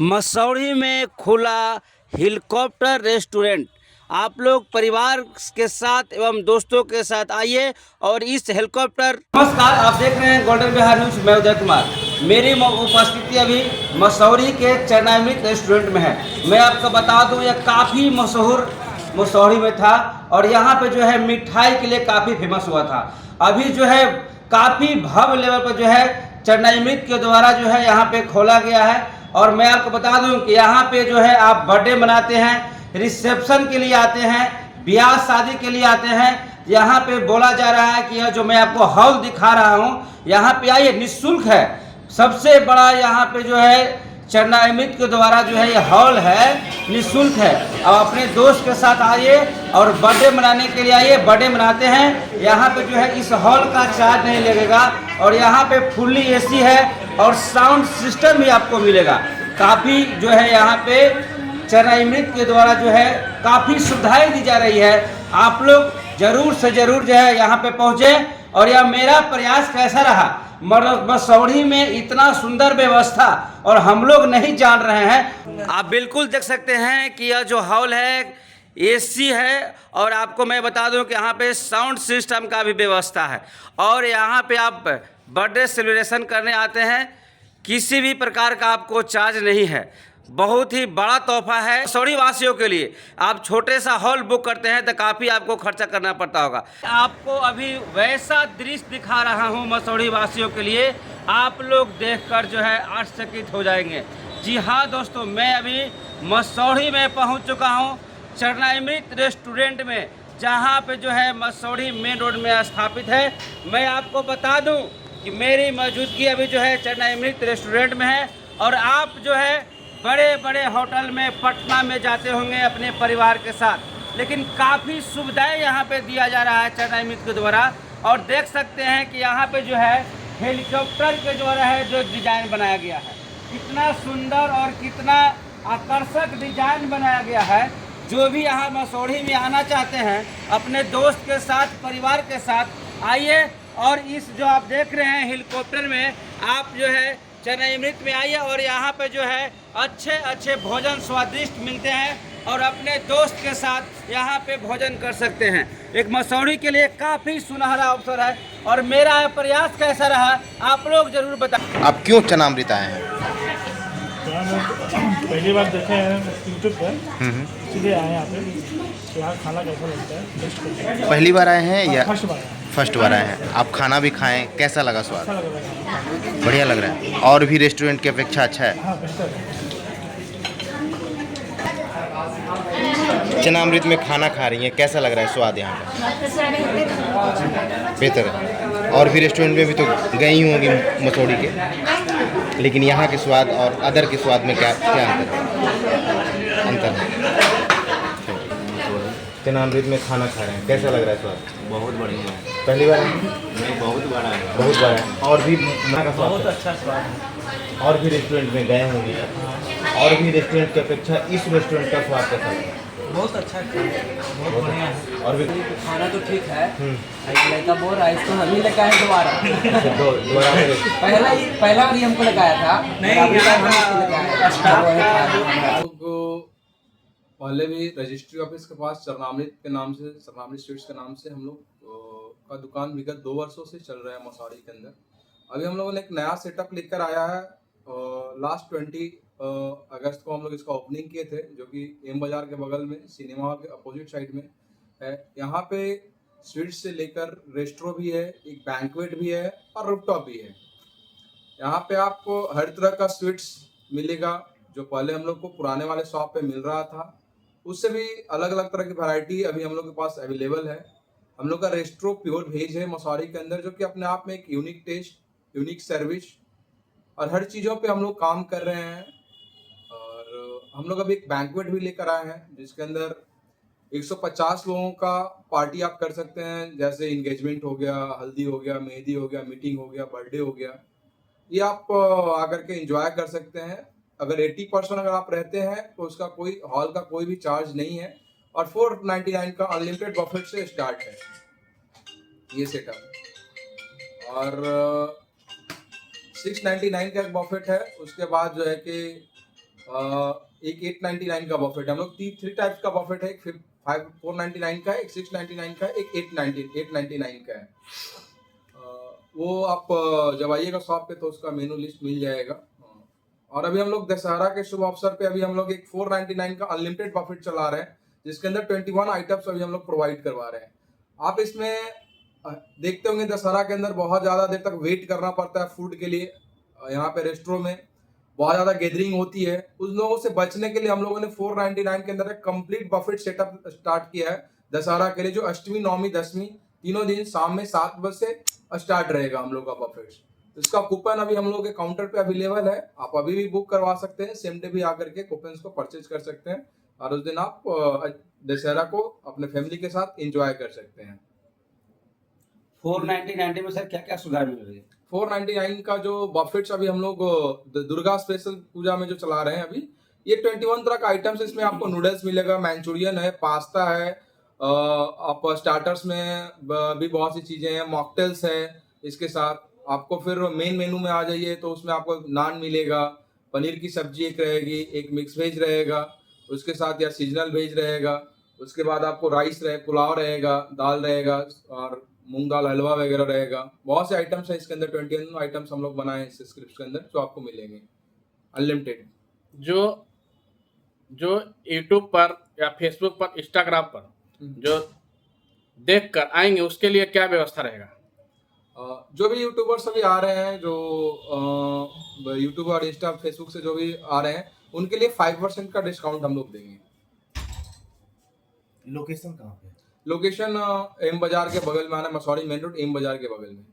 मसौढ़ी में खुला helicopter restaurant. आप लोग परिवार के साथ एवं दोस्तों के साथ आइए और इस हेलीकॉप्टर। नमस्कार, आप देख रहे हैं गोल्डन बिहार न्यूज। मैं उदय कुमार। मेरी उपस्थिति अभी मसौढ़ी के चरणामृत रेस्टोरेंट में है। मैं आपको बता दूं, यह काफ़ी मशहूर मसौढ़ी में था और यहाँ पे जो है मिठाई के लिए काफ़ी फेमस हुआ था। अभी जो है काफ़ी भव्य लेवल पर जो है चरणामृत के द्वारा जो है यहाँ पे खोला गया है। और मैं आपको बता दूं कि यहाँ पे जो है आप बर्थडे मनाते हैं, रिसेप्शन के लिए आते हैं, ब्याह शादी के लिए आते हैं। यहाँ पे बोला जा रहा है कि यह जो मैं आपको हॉल दिखा रहा हूँ, यहाँ पे आइए, निःशुल्क है। सबसे बड़ा यहाँ पे जो है चरणामृत के द्वारा जो है ये हॉल है, निःशुल्क है। अब अपने दोस्त के साथ आइए और बर्थडे मनाने के लिए आइए, बर्थडे मनाते हैं। यहाँ पे जो है इस हॉल का चार्ज नहीं लगेगा और यहाँ पे फुल्ली एसी है और साउंड सिस्टम भी आपको मिलेगा। काफ़ी जो है यहाँ पे चरणामृत के द्वारा जो है काफ़ी सुविधाएं दी जा रही है। आप लोग जरूर से जरूर जो है यहाँ पे पहुँचे। और यह मेरा प्रयास कैसा रहा, मसौढ़ी में इतना सुंदर व्यवस्था और हम लोग नहीं जान रहे हैं। आप बिल्कुल देख सकते हैं कि यह जो हॉल है एसी है और आपको मैं बता दूं कि यहाँ पे साउंड सिस्टम का भी व्यवस्था है। और यहाँ पे आप बर्थडे सेलिब्रेशन करने आते हैं, किसी भी प्रकार का आपको चार्ज नहीं है। बहुत ही बड़ा तोहफा है मसौढ़ी वासियों के लिए। आप छोटे सा हॉल बुक करते हैं तो काफ़ी आपको खर्चा करना पड़ता होगा। आपको अभी वैसा दृश्य दिखा रहा हूँ मसौढ़ी वासियों के लिए, आप लोग देखकर जो है आश्चर्यचकित हो जाएंगे। जी हाँ दोस्तों, मैं अभी मसौढ़ी में पहुँच चुका हूँ, चरणामृत रेस्टोरेंट में, जहाँ पे जो है मसौढ़ी मेन रोड में स्थापित है। मैं आपको बता दूँ कि मेरी मौजूदगी अभी जो है चरणामृत रेस्टोरेंट में है। और आप जो है बड़े बड़े होटल में पटना में जाते होंगे अपने परिवार के साथ, लेकिन काफ़ी सुविधाएं यहाँ पे दिया जा रहा है चरणामृत के द्वारा। और देख सकते हैं कि यहाँ पे जो है हेलीकॉप्टर के द्वारा है जो डिजाइन बनाया गया है, कितना सुंदर और कितना आकर्षक डिजाइन बनाया गया है। जो भी यहाँ मसौढ़ी में आना चाहते हैं अपने दोस्त के साथ, परिवार के साथ आइए और इस जो आप देख रहे हैं हेलीकॉप्टर में आप जो है चरणामृत में आइए और यहाँ पे जो है अच्छे अच्छे भोजन स्वादिष्ट मिलते हैं और अपने दोस्त के साथ यहाँ पे भोजन कर सकते हैं। एक मसौढ़ी के लिए काफ़ी सुनहरा अवसर है और मेरा प्रयास कैसा रहा आप लोग जरूर बताएं। आप क्यों चरणामृत आए हैं? पहली बार देखे हैं यूट्यूब पर, इसलिए आए यहाँ पे। यहाँ खाना कैसा लगता है? पहली बार आए हैं या फर्स्ट बार आए हैं। फर्स्ट बार आए हैं? आप खाना भी खाएं, कैसा लगा स्वाद? अच्छा लग रहा है। बढ़िया लग रहा है। और भी रेस्टोरेंट की अपेक्षा अच्छा है? हाँ, बेहतर है। चरणामृत में खाना खा रही हैं, कैसा लग रहा है स्वाद यहाँ का? बेहतर है। और भी रेस्टोरेंट में भी तो गई होंगी मसौढ़ी के, लेकिन यहाँ के स्वाद और अदर के स्वाद में क्या क्या अंतर है? चरणामृत में खाना खा रहे हैं, कैसा लग रहा है स्वाद? बहुत बढ़िया है। पहली बार आए? नहीं, बहुत बड़ा है। बहुत बार आए। और भी खाना का स्वाद बहुत अच्छा स्वाद है। और भी रेस्टोरेंट में गए होंगे, और भी रेस्टोरेंट की अपेक्षा इस रेस्टोरेंट का स्वाद कैसा लगा? बहुत अच्छा बहुत बढ़िया है। और भी खाना तो ठीक है। लड़का बोल रहा है इसको हम ही लगाए दोबारा। दोबारा पहला बार ही हमको लगाया था। लोग पहले भी रजिस्ट्री ऑफिस के पास चरणामृत के नाम से, चरणामृत स्वीट्स के नाम से हम लोग का दुकान विगत 2 वर्षों से चल रहा है मसौढ़ी के अंदर। अभी हम लोगों ने एक नया सेटअप लेकर आया है। लास्ट 20 अगस्त को हम लोग इसका ओपनिंग किए थे, जो कि एम बाजार के बगल में सिनेमा हॉल के अपोजिट साइड में है। यहाँ पे स्वीट्स से लेकर रेस्टोरेंट भी है, एक बैंक्वेट भी है और रूफटॉप भी है। यहाँ पे आपको हर तरह का स्वीट्स मिलेगा, जो पहले हम लोग को पुराने वाले शॉप पे मिल रहा था, उससे भी अलग अलग तरह की वैरायटी अभी हम लोग के पास अवेलेबल है। हम लोग का रेस्टोरेंट प्योर वेज है मसौढ़ी के अंदर, जो कि अपने आप में एक यूनिक टेस्ट, यूनिक सर्विस और हर चीज़ों पे हम लोग काम कर रहे हैं। और हम लोग अभी एक बैंक्वेट भी लेकर आए हैं, जिसके अंदर 150 लोगों का पार्टी आप कर सकते हैं। जैसे इंगेजमेंट हो गया, हल्दी हो गया, मेहंदी हो गया, मीटिंग हो गया, बर्थडे हो गया, ये आप आकर के एंजॉय कर सकते हैं। अगर 80% अगर आप रहते हैं तो उसका कोई हॉल का कोई भी चार्ज नहीं है और 499 का अनलिमिटेड बफेट से स्टार्ट है ये सेटअप। और 699 का एक बफेट है। उसके बाद जो है कि एक 899 का बफेट है। हम लोग थ्री टाइप्स का बफेट है, एक 499 का है, एक 699 का है, एक 899 का है। वो आप जब आइएगा शॉप पे तो उसका मेनू लिस्ट मिल जाएगा। और अभी हम लोग दशहरा के शुभ अवसर पे अभी हम लोग एक 499 का अनलिमिटेड बफेट चला रहे हैं, जिसके अंदर 21 आइटम्स अभी हम लोग प्रोवाइड करवा रहे हैं। आप इसमें देखते होंगे दशहरा के अंदर बहुत ज़्यादा देर तक वेट करना पड़ता है फूड के लिए। यहाँ पे रेस्टोरेंट में बहुत ज़्यादा गैदरिंग होती है, उस लोगों से बचने के लिए हम लोगों ने 499 के अंदर एक कंप्लीट बफेट सेटअप स्टार्ट किया है दशहरा के लिए, जो अष्टमी नवमी दशमी तीनों दिन शाम में 7 बजे से स्टार्ट रहेगा हम लोग का बफेट। इसका कूपन अभी हम लोग के काउंटर पे अवेलेबल है, आप अभी भी बुक करवा सकते हैं, सेम डे भी आकर के कूपन को परचेज कर सकते हैं और उस दिन आप दशहरा को अपने फैमिली के साथ एंजॉय कर सकते हैं। 499 में सर क्या क्या सुविधा मिल रही है? 499 का जो बफेट्स अभी हम लोग दुर्गा स्पेशल पूजा में जो चला रहे हैं अभी, ये 21 तरह का आइटम्स, इसमें आपको नूडल्स मिलेगा, मंचूरियन है, पास्ता है, आप स्टार्टर्स में भी बहुत सी चीजें हैं, मॉकटेल्स है। इसके साथ आपको फिर मेन मेनू में आ जाइए तो उसमें आपको नान मिलेगा, पनीर की सब्जी एक रहेगी, एक मिक्स वेज रहेगा, उसके साथ या सीजनल वेज रहेगा, उसके बाद आपको राइस रहे, पुलाव रहेगा, दाल रहेगा और मूंग दाल हलवा वगैरह रहेगा। बहुत से आइटम्स हैं इसके अंदर, 21 आइटम्स हम लोग बनाए इस स्क्रिप्ट के अंदर, जो आपको मिलेंगे अनलिमिटेड। जो यूट्यूब पर या फेसबुक पर, इंस्टाग्राम पर जो देख कर आएंगे उसके लिए क्या व्यवस्था रहेगा? जो भी यूट्यूबर्स अभी आ रहे हैं, जो यूट्यूब और इंस्टा फेसबुक से जो भी आ रहे हैं, उनके लिए 5% का डिस्काउंट हम लोग देंगे। लोकेशन कहाँ पे? लोकेशन एम बाजार के बगल में आना, मसौड़ी मेन रोड एम बाजार के बगल में।